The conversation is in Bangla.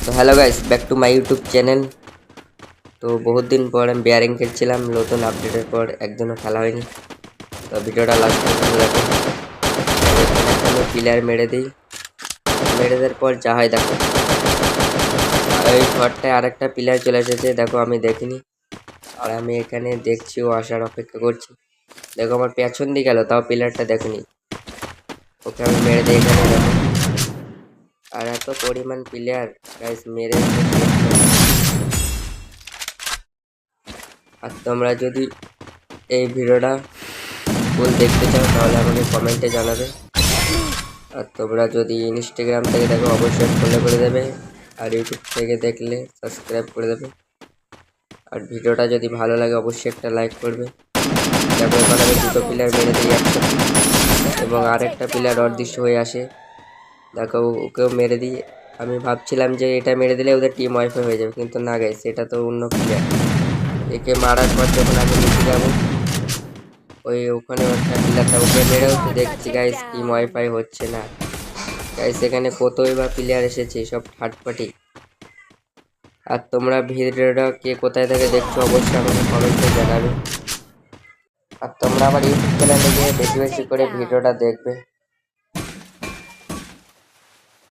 তো hello guys, back to my YouTube channel. তো বহুত দিন পর আমি বেয়ারিং খেলছিলাম, নতুন আপডেটের পর একদিনও খেলা হয়নি। তো ভিডিওটা লাস্ট পর্যন্ত দেখো। আমি প্লেয়ার মেরে দিই, মেরে দেওয়ার পর যা হয় দেখো। এই ঘরটায় আরেকটা প্লেয়ার চলে এসেছে, দেখো আমি দেখিনি। আর আমি এখানে দেখছি, ও আসার অপেক্ষা করছি। দেখো আমার পেছন দিয়ে গেল, তাও প্লেয়ারটা দেখেনি। ওকে আমি মেরে দিই এখানে দেখো। আর এত পরিমাণ প্লেয়ার গাইস মেরে আর তোমরা যদি এই ভিডিওটা ফুল দেখতে চাও তাহলে আমাকে কমেন্টে জানাবে। আর তোমরা যদি ইনস্টাগ্রাম থেকে দেখো অবশ্যই ফলো করে দেবে, আর ইউটিউব থেকে দেখলে সাবস্ক্রাইব করে দেবে। আর ভিডিওটা যদি ভালো লাগে অবশ্যই একটা লাইক করবে। দেখো এবার আমি দুটো প্লেয়ার মেরে দিই একসাথে, এবং আরেকটা প্লেয়ার অদৃশ্য হয়ে আসে। দেখো ওকেও মেরে দিই। আমি ভাবছিলাম যে এটা মেরে দিলে ওদের টিম ওয়াইফাই হয়ে যাবে, কিন্তু না গাইস, এটা তো অন্য প্লেয়ার। একে মারার পর যখন আমি নিচে যাবো, ওই ওখানে একটা প্লেয়ারটা ওকে মেরেও তো দেখছি গাইস টিম ওয়াইফাই হচ্ছে না। গাইস এখানে কতই বা প্লেয়ার এসেছে, সব থার্ড পার্টি। আর তোমরা ভিডিওটা কে কোথায় থেকে দেখছো অবশ্যই আমাকে কমেন্টে জানাবে। আর তোমরা আমার ইউটিউব চ্যানেলে গিয়ে বেশি বেশি করে ভিডিওটা দেখবে।